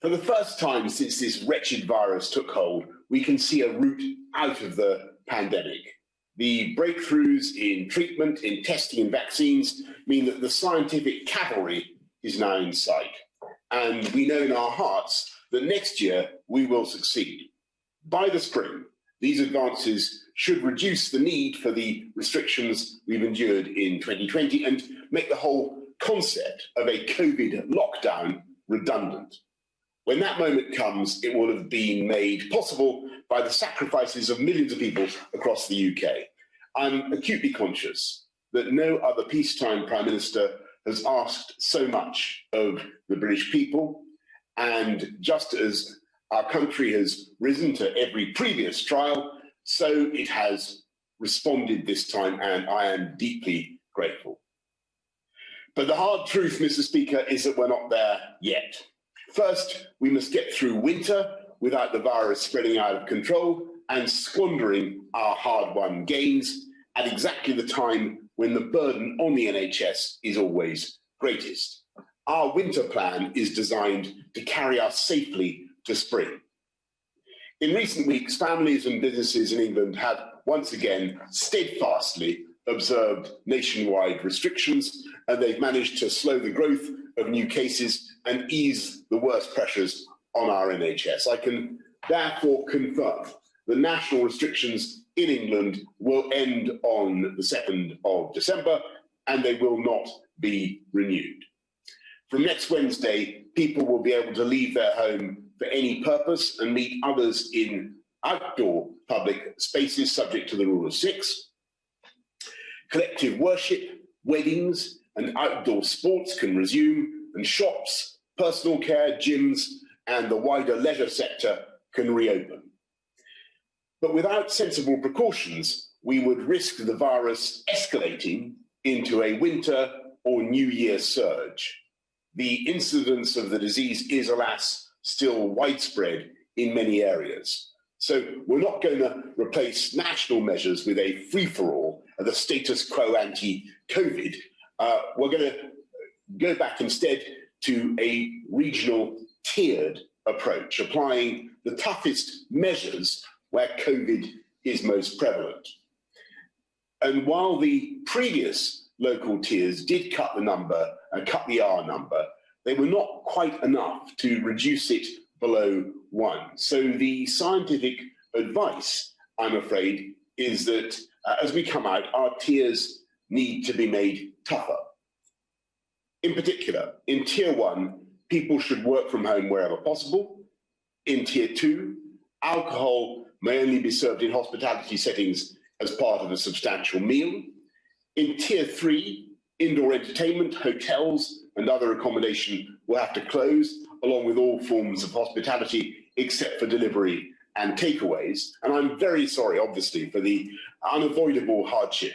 For the first time since this wretched virus took hold, we can see a route out of the pandemic. The breakthroughs in treatment, in testing and vaccines mean that the scientific cavalry is now in sight. And we know in our hearts that next year we will succeed. By the spring, these advances should reduce the need for the restrictions we've endured in 2020 and make the whole concept of a COVID lockdown redundant. When that moment comes, it will have been made possible by the sacrifices of millions of people across the UK. I'm acutely conscious that no other peacetime Prime Minister has asked so much of the British people, and just as our country has risen to every previous trial, so it has responded this time, and I am deeply grateful. But the hard truth, Mr. Speaker, is that we're not there yet. First, we must get through winter without the virus spreading out of control and squandering our hard-won gains at exactly the time when the burden on the NHS is always greatest. Our winter plan is designed to carry us safely to spring. In recent weeks, families and businesses in England have once again steadfastly observed nationwide restrictions, and they've managed to slow the growth of new cases and ease the worst pressures on our NHS. I can therefore confirm the national restrictions in England will end on the 2nd of December, and they will not be renewed. From next Wednesday, people will be able to leave their home for any purpose and meet others in outdoor public spaces subject to the rule of 6. Collective worship, weddings and outdoor sports can resume, and shops, personal care, gyms and the wider leisure sector can reopen. But without sensible precautions, we would risk the virus escalating into a winter or New Year surge. The incidence of the disease is, alas, still widespread in many areas. So we're not going to replace national measures with a free-for-all, the status quo anti-COVID. We're going to go back instead to a regional tiered approach, applying the toughest measures where COVID is most prevalent. And while the previous local tiers did cut the number and cut the R number, they were not quite enough to reduce it below 1. So the scientific advice, I'm afraid, is that as we come out, our tiers need to be made tougher. In particular, in Tier 1, people should work from home wherever possible. In Tier 2, alcohol may only be served in hospitality settings as part of a substantial meal. In Tier 3, indoor entertainment, hotels and other accommodation will have to close, along with all forms of hospitality except for delivery and takeaways. And I'm very sorry, obviously, for the unavoidable hardship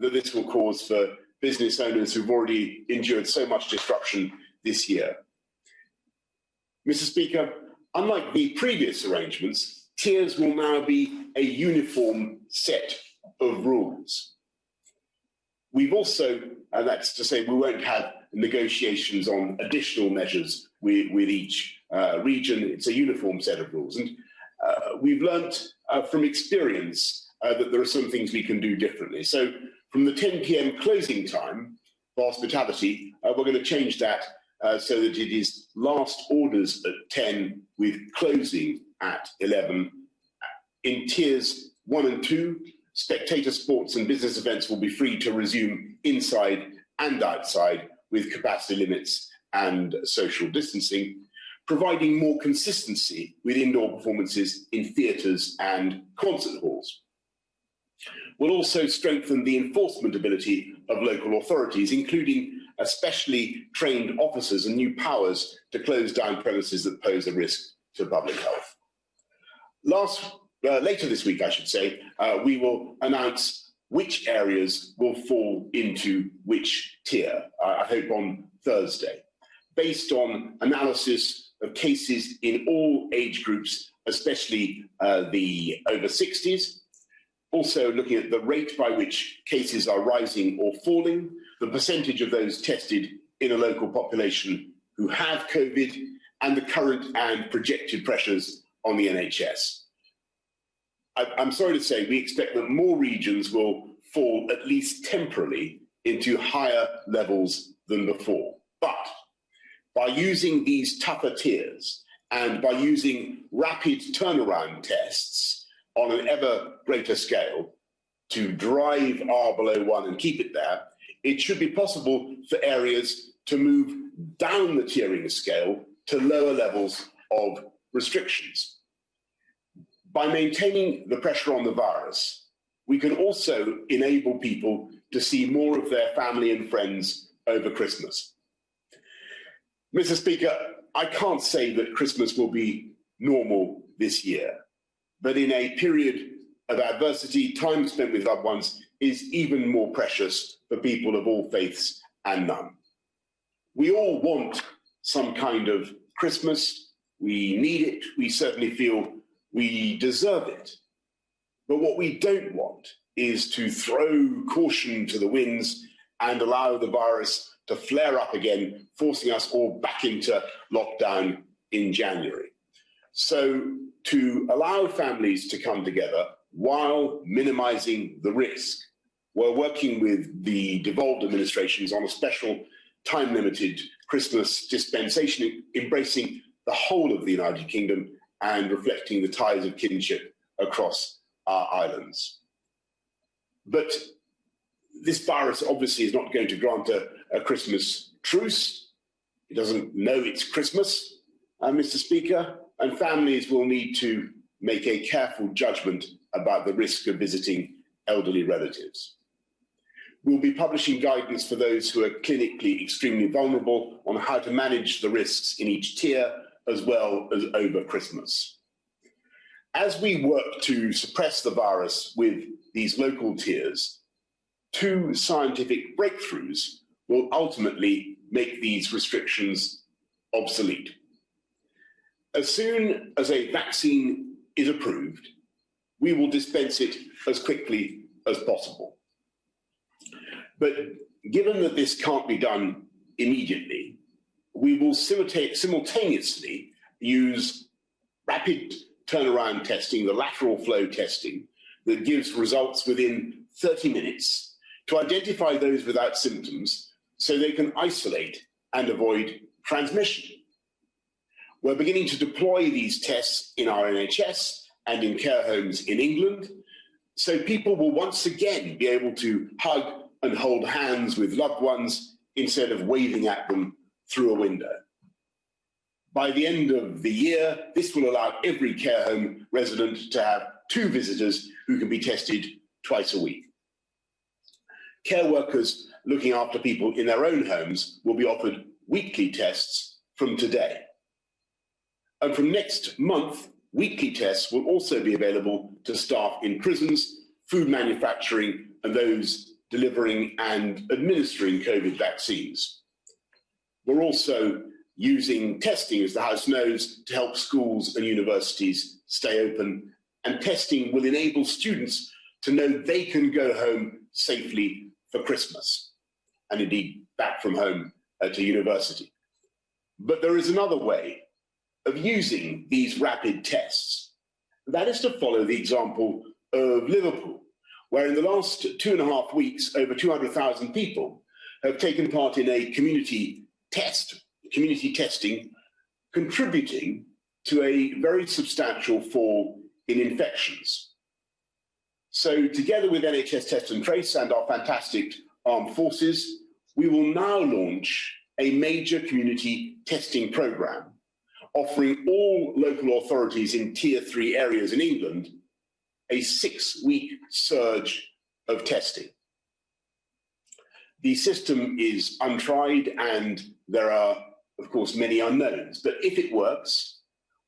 that this will cause for business owners who've already endured so much disruption this year. Mr. Speaker, unlike the previous arrangements, tiers will now be a uniform set of rules. We've also, and that's to say we won't have negotiations on additional measures with each region. It's a uniform set of rules. And we've learnt from experience that there are some things we can do differently. So from the 10 p.m. closing time for hospitality, we're going to change that so that it is last orders at 10 with closing at 11. In tiers 1 and 2, spectator sports and business events will be free to resume inside and outside with capacity limits and social distancing, providing more consistency with indoor performances in theatres and concert halls. We'll also strengthen the enforcement ability of local authorities, including specially trained officers and new powers to close down premises that pose a risk to public health. Later this week, I should say, we will announce which areas will fall into which tier, I hope on Thursday, based on analysis of cases in all age groups, especially the over 60s, also looking at the rate by which cases are rising or falling, the percentage of those tested in a local population who have COVID, and the current and projected pressures on the NHS. I'm sorry to say, we expect that more regions will fall, at least temporarily, into higher levels than before. But by using these tougher tiers and by using rapid turnaround tests on an ever greater scale to drive R below 1 and keep it there, it should be possible for areas to move down the tiering scale to lower levels of restrictions. By maintaining the pressure on the virus, we can also enable people to see more of their family and friends over Christmas. Mr. Speaker, I can't say that Christmas will be normal this year, but in a period of adversity, time spent with loved ones is even more precious for people of all faiths and none. We all want some kind of Christmas. We need it. We certainly feel we deserve it. But what we don't want is to throw caution to the winds and allow the virus to flare up again, forcing us all back into lockdown in January. So to allow families to come together while minimizing the risk, we're working with the devolved administrations on a special time-limited Christmas dispensation, embracing the whole of the United Kingdom and reflecting the ties of kinship across our islands. But this virus obviously is not going to grant a Christmas truce. It doesn't know it's Christmas, Mr. Speaker, and families will need to make a careful judgment about the risk of visiting elderly relatives. We'll be publishing guidance for those who are clinically extremely vulnerable on how to manage the risks in each tier, as well as over Christmas. As we work to suppress the virus with these local tiers, 2 scientific breakthroughs will ultimately make these restrictions obsolete. As soon as a vaccine is approved, we will dispense it as quickly as possible. But given that this can't be done immediately, we will simultaneously use rapid turnaround testing, the lateral flow testing, that gives results within 30 minutes to identify those without symptoms so they can isolate and avoid transmission. We're beginning to deploy these tests in our NHS and in care homes in England, so people will once again be able to hug and hold hands with loved ones instead of waving at them through a window. By the end of the year, this will allow every care home resident to have 2 visitors who can be tested twice a week. Care workers looking after people in their own homes will be offered weekly tests from today. And from next month, weekly tests will also be available to staff in prisons, food manufacturing, and those delivering and administering COVID vaccines. We're also using testing, as the House knows, to help schools and universities stay open, and testing will enable students to know they can go home safely for Christmas, and indeed back from home to university. But there is another way of using these rapid tests. That is to follow the example of Liverpool, where in the last 2.5 weeks, over 200,000 people have taken part in a community testing, contributing to a very substantial fall in infections. So together with NHS Test and Trace and our fantastic armed forces, we will now launch a major community testing programme, offering all local authorities in Tier 3 areas in England a 6-week surge of testing. The system is untried and there are, of course, many unknowns, but if it works,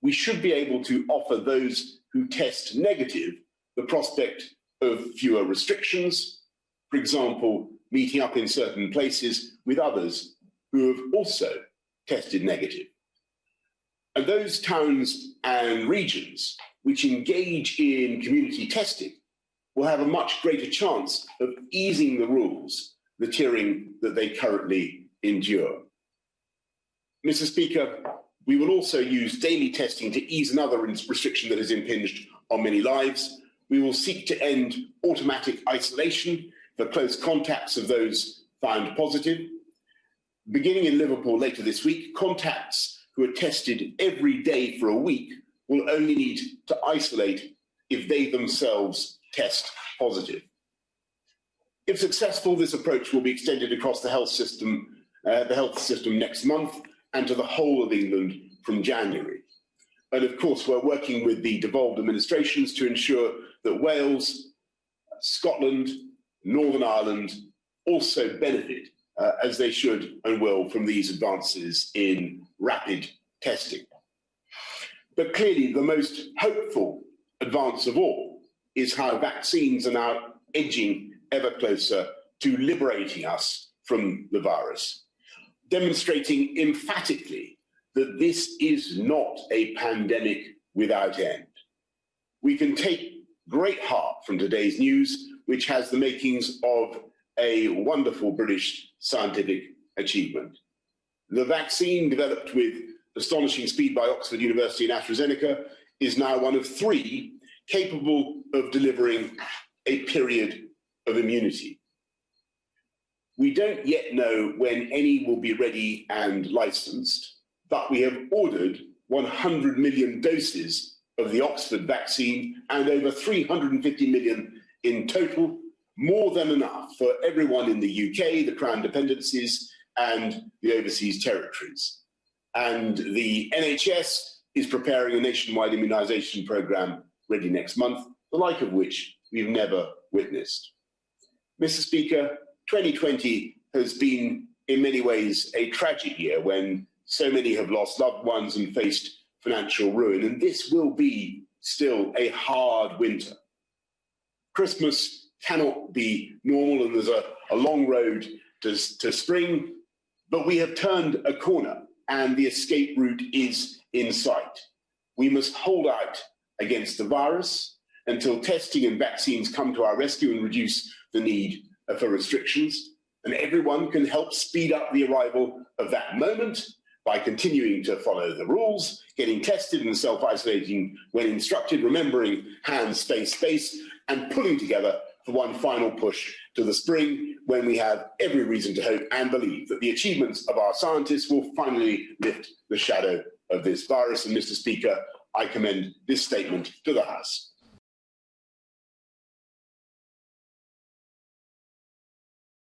we should be able to offer those who test negative the prospect of fewer restrictions, for example, meeting up in certain places with others who have also tested negative. And those towns and regions which engage in community testing will have a much greater chance of easing the rules, the tiering that they currently endure. Mr. Speaker, We will also use daily testing to ease another restriction that has impinged on many lives. We will seek to end automatic isolation for close contacts of those found positive. Beginning in Liverpool later this week, contacts who are tested every day for a week will only need to isolate if they themselves test positive. If successful, this approach will be extended across the health system next month and to the whole of England from January. And of course, we're working with the devolved administrations to ensure that Wales, Scotland, Northern Ireland also benefit, as they should and will, from these advances in rapid testing. But clearly, the most hopeful advance of all is how vaccines are now edging ever closer to liberating us from the virus, demonstrating emphatically that this is not a pandemic without end. We can take great heart from today's news, which has the makings of a wonderful British scientific achievement. The vaccine, developed with astonishing speed by Oxford University and AstraZeneca, is now one of 3 capable of delivering a period of immunity. We don't yet know when any will be ready and licensed, but we have ordered 100 million doses of the Oxford vaccine and over 350 million in total, more than enough for everyone in the UK, the Crown dependencies, and the overseas territories. And the NHS is preparing a nationwide immunisation programme ready next month, the like of which we've never witnessed. Mr. Speaker, 2020 has been in many ways a tragic year when so many have lost loved ones and faced financial ruin, and this will be still a hard winter. Christmas cannot be normal, and there's a long road to spring, but we have turned a corner and the escape route is in sight. We must hold out against the virus until testing and vaccines come to our rescue and reduce the need for restrictions. And everyone can help speed up the arrival of that moment by continuing to follow the rules, getting tested and self-isolating when instructed, remembering hands, space, space, and pulling together for one final push to the spring, when we have every reason to hope and believe that the achievements of our scientists will finally lift the shadow of this virus. And Mr. Speaker, I commend this statement to the House.